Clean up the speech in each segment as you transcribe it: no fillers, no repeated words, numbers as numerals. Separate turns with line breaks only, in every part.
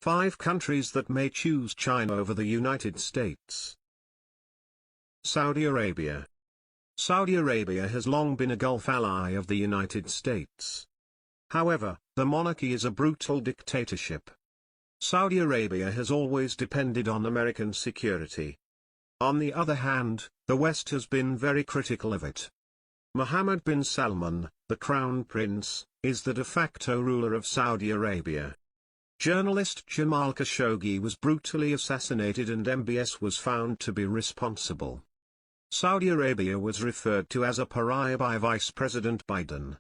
5 countries that may choose China over the United States. Saudi Arabia. Saudi Arabia has long been a Gulf ally of the United States. However, the monarchy is a brutal dictatorship. Saudi Arabia has always depended on American security. On the other hand, the West has been very critical of it. Mohammed bin Salman, the Crown Prince, is the de facto ruler of Saudi Arabia. Journalist Jamal Khashoggi was brutally assassinated and MBS was found to be responsible. Saudi Arabia was referred to as a pariah by Vice President Biden.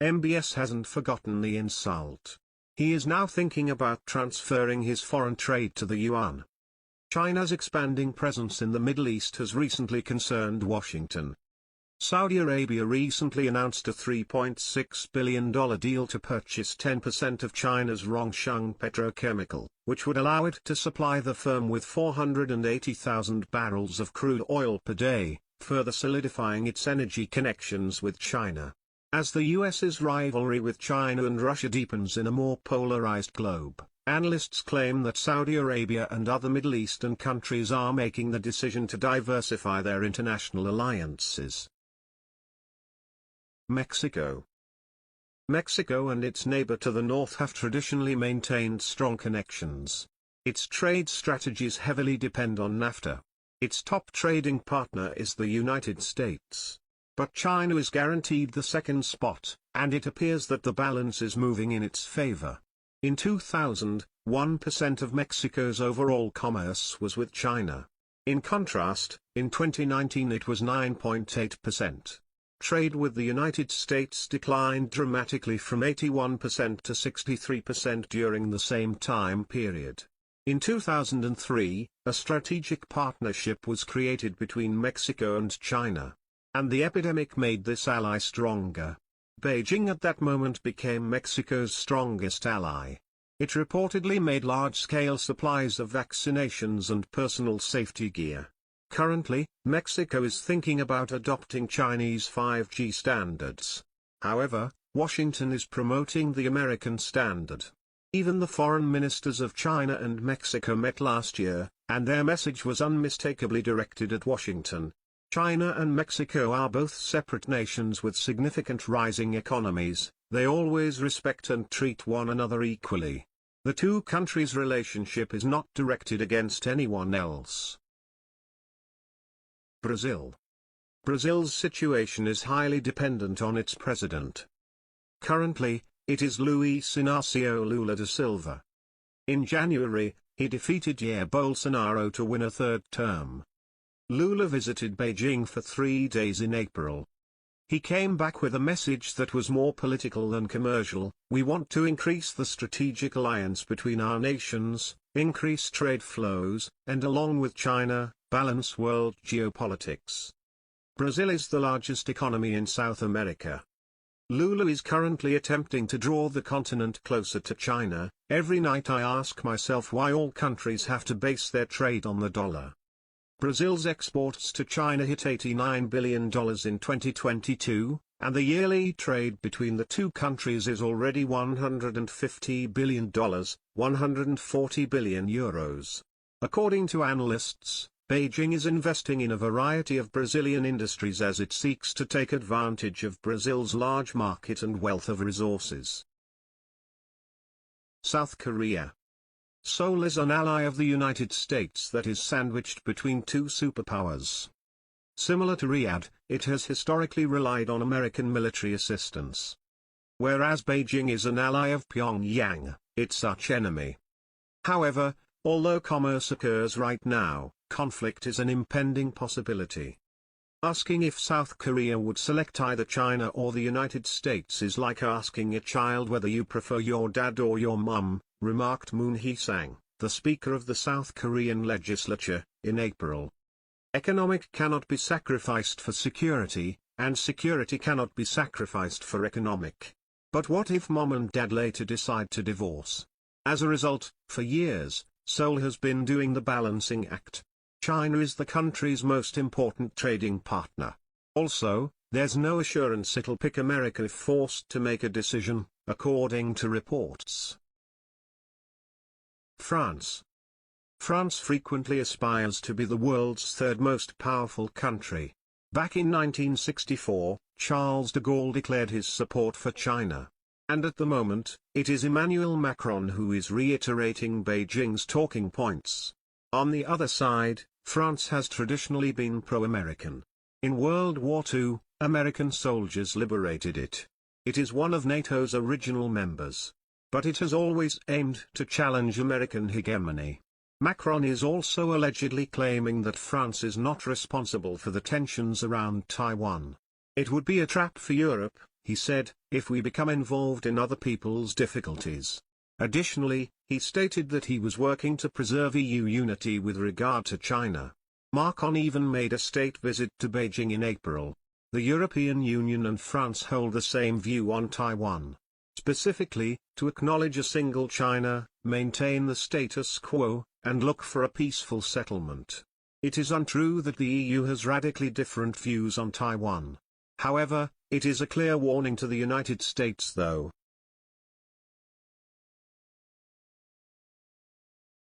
MBS hasn't forgotten the insult. He is now thinking about transferring his foreign trade to the yuan. China's expanding presence in the Middle East has recently concerned Washington. Saudi Arabia recently announced a $3.6 billion deal to purchase 10% of China's Rongsheng Petrochemical, which would allow it to supply the firm with 480,000 barrels of crude oil per day, further solidifying its energy connections with China. As the US's rivalry with China and Russia deepens in a more polarized globe, analysts claim that Saudi Arabia and other Middle Eastern countries are making the decision to diversify their international alliances. Mexico. Mexico and its neighbor to the north have traditionally maintained strong connections. Its trade strategies heavily depend on NAFTA. Its top trading partner is the United States. But China is guaranteed the second spot, and it appears that the balance is moving in its favor. In 2000, 1% of Mexico's overall commerce was with China. In contrast, in 2019 it was 9.8%. Trade with the United States declined dramatically from 81% to 63% during the same time period. In 2003, a strategic partnership was created between Mexico and China. And the epidemic made this ally stronger. Beijing at that moment became Mexico's strongest ally. It reportedly made large-scale supplies of vaccinations and personal safety gear. Currently, Mexico is thinking about adopting Chinese 5G standards. However, Washington is promoting the American standard. Even the foreign ministers of China and Mexico met last year, and their message was unmistakably directed at Washington. China and Mexico are both separate nations with significant rising economies. They always respect and treat one another equally. The two countries' relationship is not directed against anyone else. Brazil. Brazil's situation is highly dependent on its president. Currently, it is Luiz Inácio Lula da Silva. In January, he defeated Jair Bolsonaro to win a third term. Lula visited Beijing for 3 days in April. He came back with a message that was more political than commercial: we want to increase the strategic alliance between our nations, increase trade flows, and along with China, balance world geopolitics. Brazil is the largest economy in South America. Lula is currently attempting to draw the continent closer to China. Every night I ask myself why all countries have to base their trade on the dollar. Brazil's exports to China hit $89 billion in 2022, and the yearly trade between the two countries is already $150 billion, 140 billion euros. According to analysts, Beijing is investing in a variety of Brazilian industries as it seeks to take advantage of Brazil's large market and wealth of resources. South Korea. Seoul is an ally of the United States that is sandwiched between two superpowers. Similar to Riyadh, it has historically relied on American military assistance. Whereas Beijing is an ally of Pyongyang, its archenemy. However, although commerce occurs right now, conflict is an impending possibility. Asking if South Korea would select either China or the United States is like asking a child whether you prefer your dad or your mum, remarked Moon Hee-sang, the Speaker of the South Korean legislature, in April. Economic cannot be sacrificed for security, and security cannot be sacrificed for economic. But what if mom and dad later decide to divorce? As a result, for years, Seoul has been doing the balancing act. China is the country's most important trading partner. Also, there's no assurance it'll pick America if forced to make a decision, according to reports. France. France frequently aspires to be the world's third most powerful country. Back in 1964, Charles de Gaulle declared his support for China. And at the moment, it is Emmanuel Macron who is reiterating Beijing's talking points. On the other side, France has traditionally been pro-American. In World War II, American soldiers liberated it. It is one of NATO's original members. But it has always aimed to challenge American hegemony. Macron is also allegedly claiming that France is not responsible for the tensions around Taiwan. It would be a trap for Europe, he said, if we become involved in other people's difficulties. Additionally, he stated that he was working to preserve EU unity with regard to China. Macron even made a state visit to Beijing in April. The European Union and France hold the same view on Taiwan. Specifically, to acknowledge a single China, maintain the status quo, and look for a peaceful settlement. It is untrue that the EU has radically different views on Taiwan. However, it is a clear warning to the United States though.